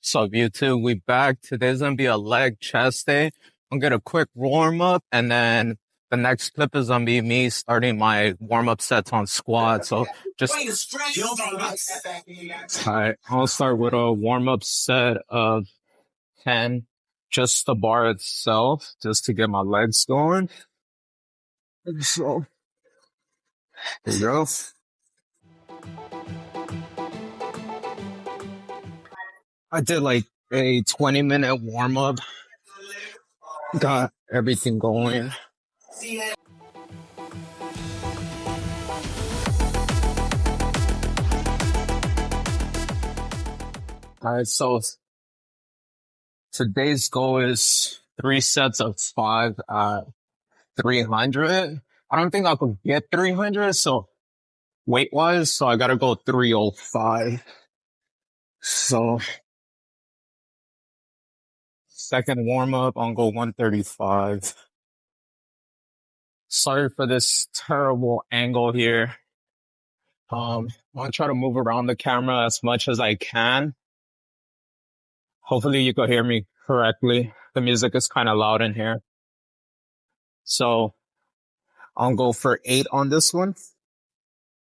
So YouTube, we back. Today's gonna be a leg chest day. I'm gonna get a quick warm up and then the next clip is gonna be me starting my warm up sets on squat. So just, alright, I'll start with a warm up set of 10, just the bar itself, just to get my legs going. So, here you go. I did like a 20-minute warm up. Got everything going. Alright, so today's goal is 3 sets of 5 at 300. I don't think I could get 300, so weight-wise, so I gotta go 305. So, second warm-up, I'll go 135. Sorry for this terrible angle here. I'll try to move around the camera as much as I can. Hopefully you can hear me correctly. The music is kind of loud in here. So, I'll go for 8 on this one.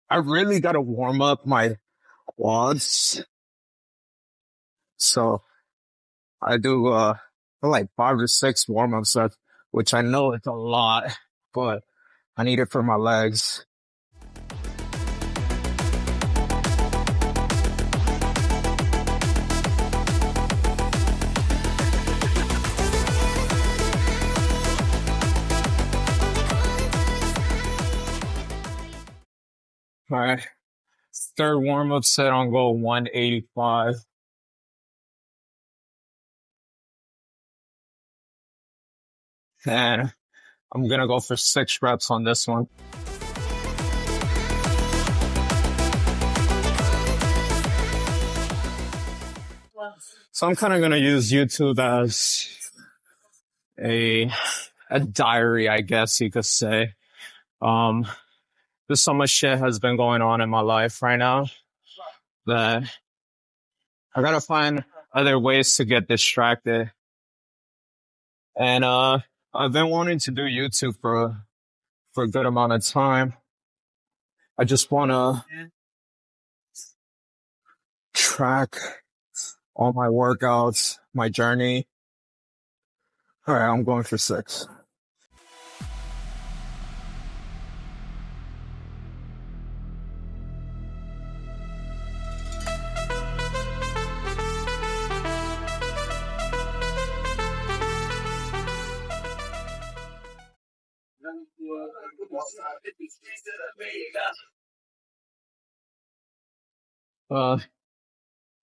I really gotta warm up my quads. So, I do, like 5 or 6 warm-up sets, which I know it's a lot, but I need it for my legs. All right. Third warm-up set, I'll go 185. And I'm gonna go for 6 reps on this one. So I'm kind of gonna use YouTube as a diary, I guess you could say. There's so much shit has been going on in my life right now that I gotta find other ways to get distracted. And I've been wanting to do YouTube for a good amount of time. I just wanna track all my workouts, my journey. All right, I'm going for 6.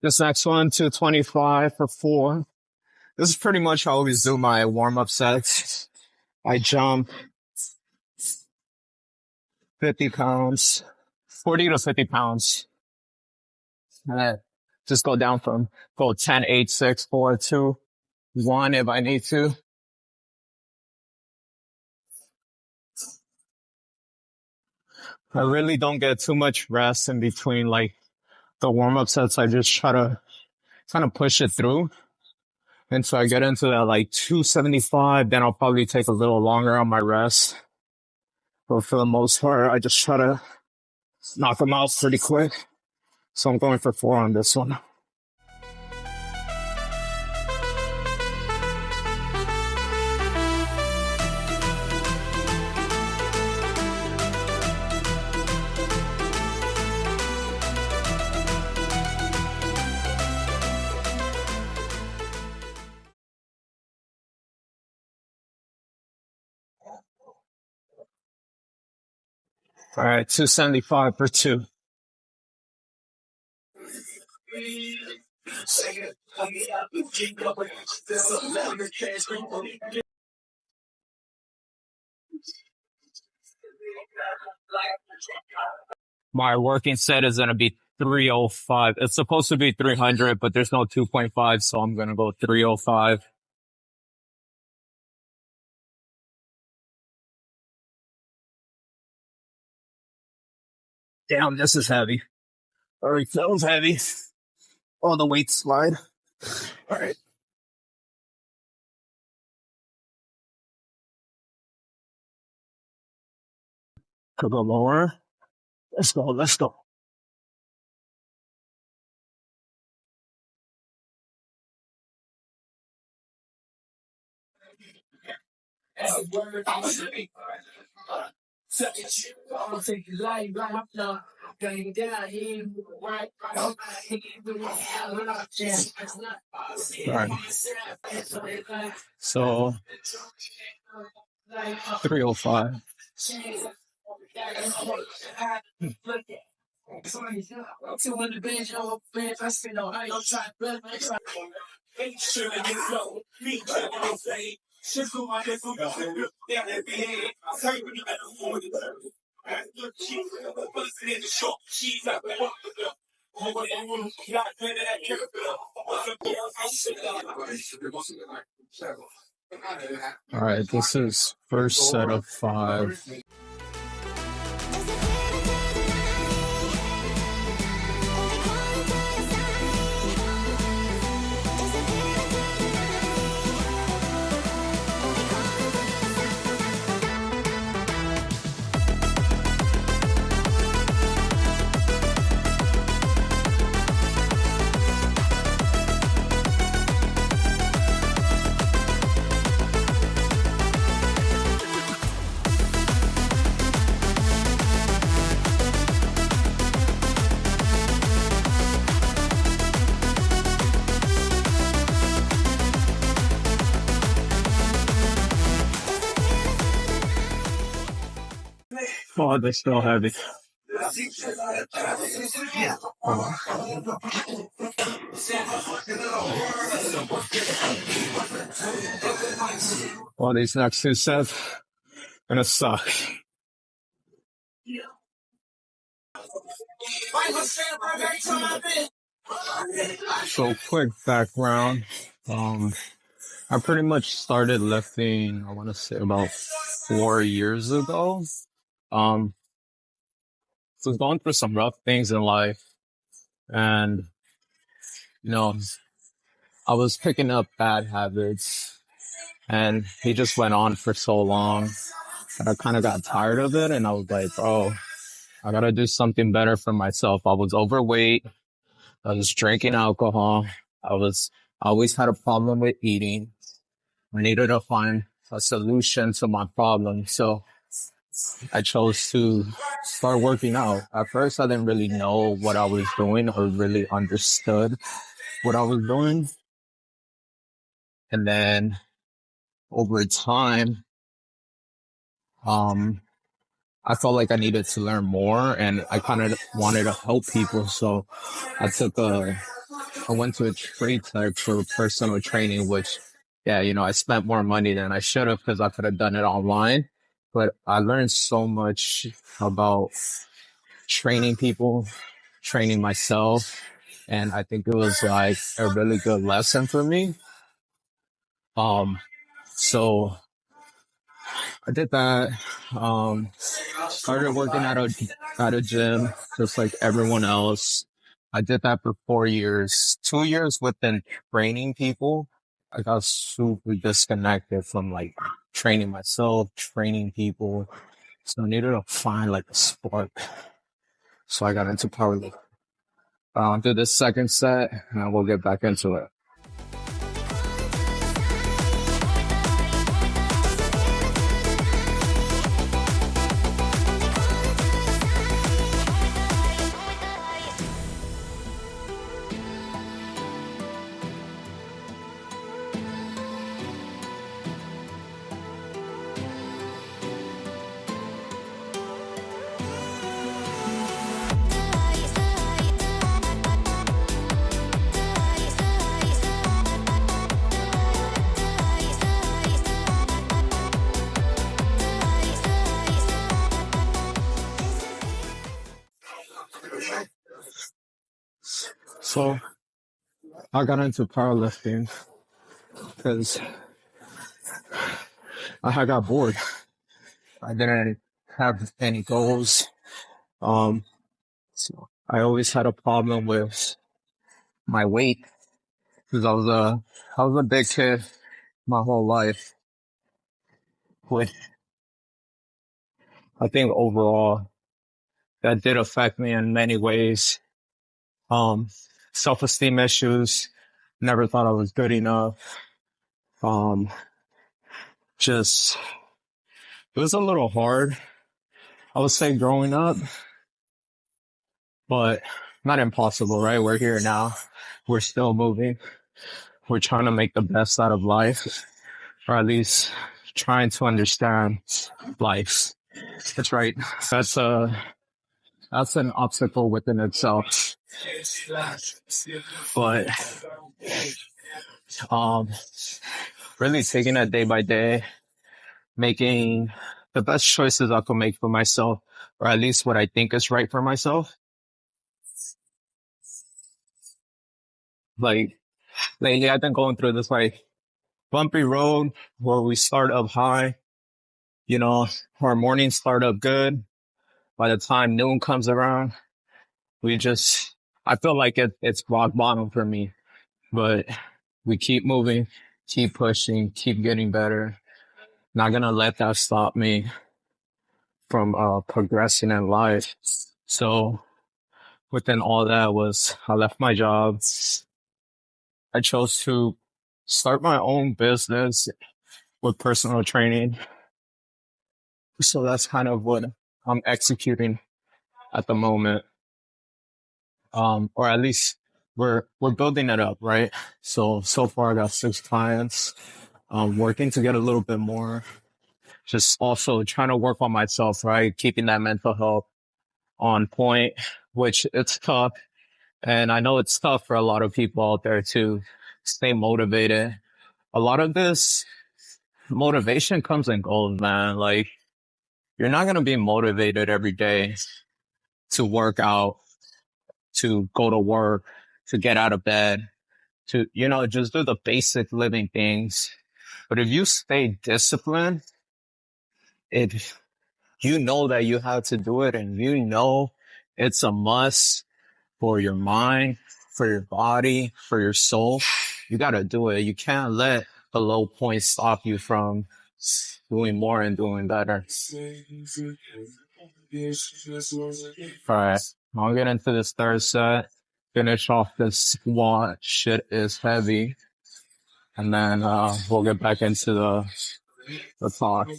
This next one, 225 for 4. This is pretty much how I always do my warm-up sets. I jump 50 pounds, 40 to 50 pounds. And then just go 10, 8, 6, 4, 2, 1 if I need to. I really don't get too much rest in between like the warm-up sets. I just try to kind of push it through. And so I get into that like 275, then I'll probably take a little longer on my rest. But for the most part, I just try to knock them out pretty quick. So I'm going for 4 on this one. All right, 275 for 2. My working set is going to be 305. It's supposed to be 300, but there's no 2.5, so I'm going to go 305. Damn, this is heavy. Alright, that was heavy. Oh, the weight slide. All right. Could go lower. Let's go. Let's go. All right. So 305. All right, this is first set of 5. Oh, they're still heavy. Well, these next 2 sets gonna suck. So quick background. I pretty much started lifting, I want to say about 4 years ago. Um, so I was going through some rough things in life, and you know, I was picking up bad habits, and he just went on for so long that I kind of got tired of it, and I was like, bro, I gotta do something better for myself. I was overweight. I was drinking alcohol. I always had a problem with eating. I needed to find a solution to my problem. So I chose to start working out. At first, I didn't really know what I was doing or really understood what I was doing. And then over time, I felt like I needed to learn more and I kind of wanted to help people. So I went to a trade tech for personal training, which, yeah, I spent more money than I should have because I could have done it online. But I learned so much about training people, training myself. And I think it was like a really good lesson for me. So I did that. Started working at a gym, just like everyone else. I did that for 4 years, 2 years within training people. I got super disconnected from like training myself, training people. So I needed to find like a spark. So I got into powerlifting. Do this second set and we'll get back into it. So I got into powerlifting because I got bored. I didn't have any goals. So I always had a problem with my weight because I was a big kid my whole life, which I think overall that did affect me in many ways. Um, self-esteem issues, never thought I was good enough. Um, just, it was a little hard, I would say, growing up, but not impossible, right? We're here now. We're still moving. We're trying to make the best out of life, or at least trying to understand life. That's right. That's that's an obstacle within itself. But um really taking it day by day, making the best choices I could make for myself, or at least what I think is right for myself. Like lately I've been going through this like bumpy road where we start up high, you know, our mornings start up good. By the time noon comes around, I feel like it's rock bottom for me, but we keep moving, keep pushing, keep getting better. Not gonna let that stop me from, progressing in life. So within all that was, I left my job. I chose to start my own business with personal training. So that's kind of what I'm executing at the moment. Or at least we're building it up, right? So far I got 6 clients. Working to get a little bit more. Just also trying to work on myself, right? Keeping that mental health on point, which it's tough. And I know it's tough for a lot of people out there to stay motivated. A lot of this motivation comes and goes, man. Like you're not going to be motivated every day to work out, to go to work, to get out of bed, to, just do the basic living things. But if you stay disciplined, if you know that you have to do it and you know it's a must for your mind, for your body, for your soul, you got to do it. You can't let the low point stop you from doing more and doing better. All right. I'll get into this third set, finish off this squat. Shit is heavy. And then, we'll get back into the talk.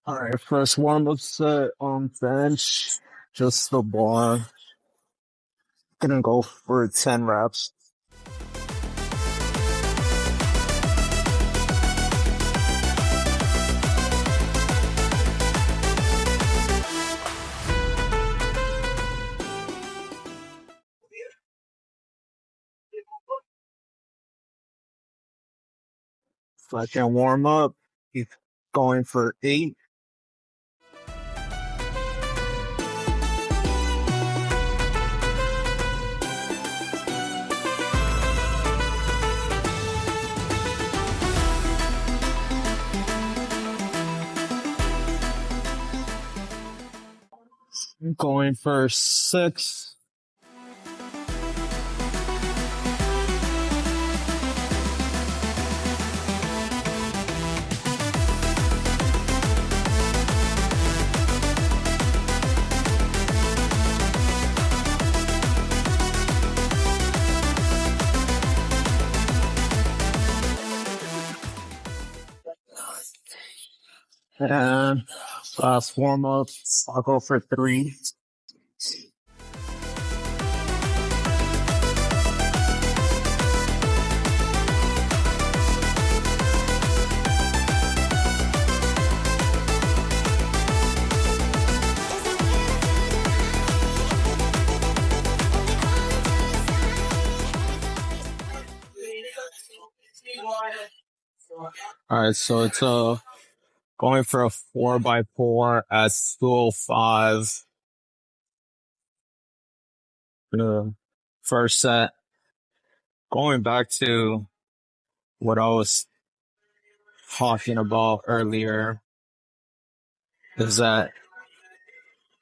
All right, first warm-up set on bench, just the bar. Gonna go for 10 reps. Second warm-up, keep going for 8. Going for 6. And last warm up, I'll go for 3. All right, so it's going for a 4x4 at 205. The first set. Going back to what I was talking about earlier, is that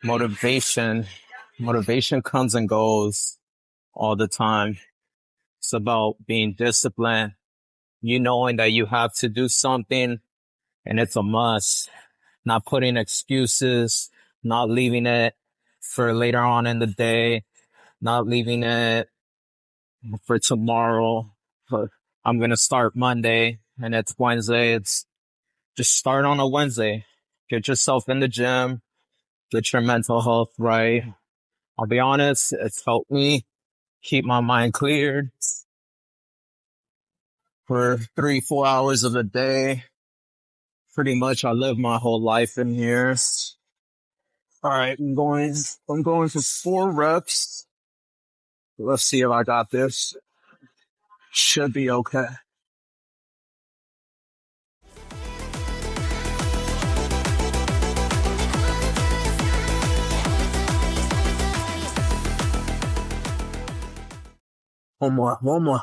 motivation comes and goes all the time. It's about being disciplined, you knowing that you have to do something and it's a must, not putting excuses, not leaving it for later on in the day, not leaving it for tomorrow. But I'm going to start Monday and it's Wednesday. It's just start on a Wednesday. Get yourself in the gym, get your mental health right. I'll be honest, it's helped me keep my mind cleared for 3-4 hours of the day. Pretty much I live my whole life in here. All right, I'm going for 4 reps. Let's see if I got this. Should be okay. One more.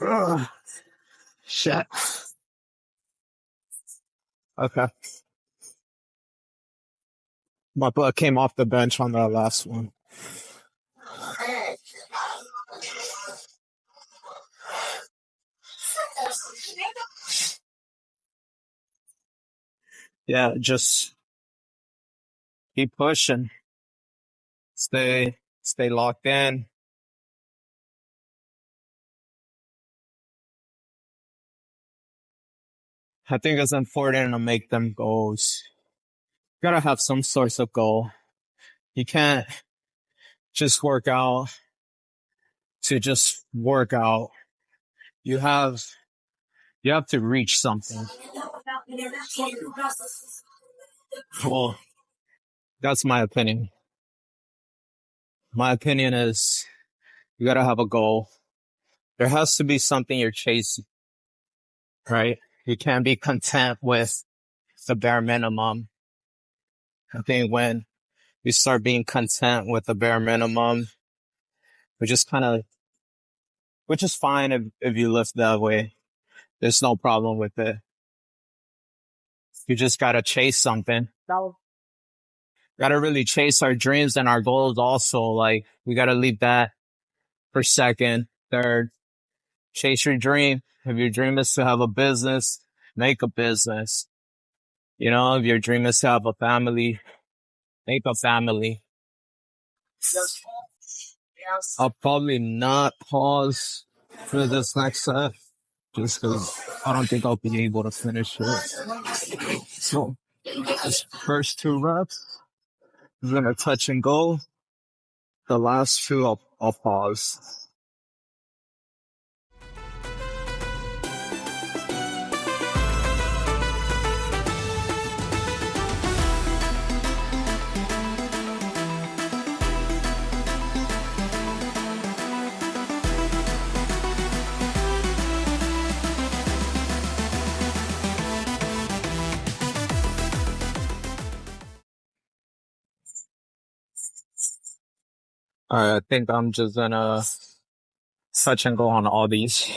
Ugh. Shit. Okay. My butt came off the bench on the last one. Yeah, just keep pushing. Stay locked in. I think it's important to make them goals. You gotta have some sort of goal. You can't just work out to just work out. You have to reach something. Well, that's my opinion. My opinion is you gotta have a goal. There has to be something you're chasing, right? You can't be content with the bare minimum. I think when you start being content with the bare minimum, which is fine if you live that way. There's no problem with it. You just gotta chase something. Gotta really chase our dreams and our goals also. Like, we gotta leave that for second, third. Chase your dream. If your dream is to have a business, make a business. You know, if your dream is to have a family, make a family. I'll probably not pause for this next set just because I don't think I'll be able to finish it. So, this first 2 reps, I'm gonna touch and go. The last 2, I'll pause. Alright, I think I'm just gonna touch and go on all these.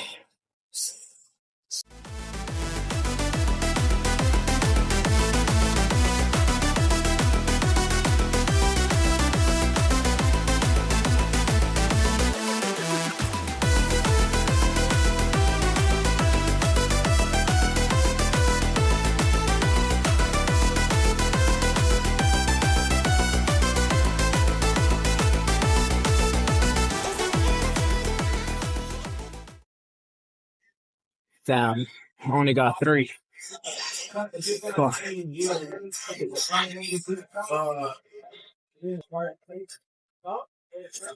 Damn, I only got three. Fuck.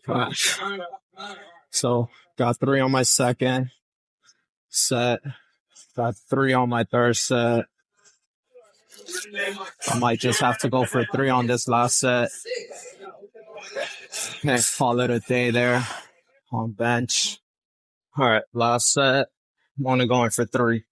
Gosh. So got three on my second set. Got three on my third set. I might just have to go for three on this last set. Okay, call it a day there on bench. All right, last set. I'm only going for three.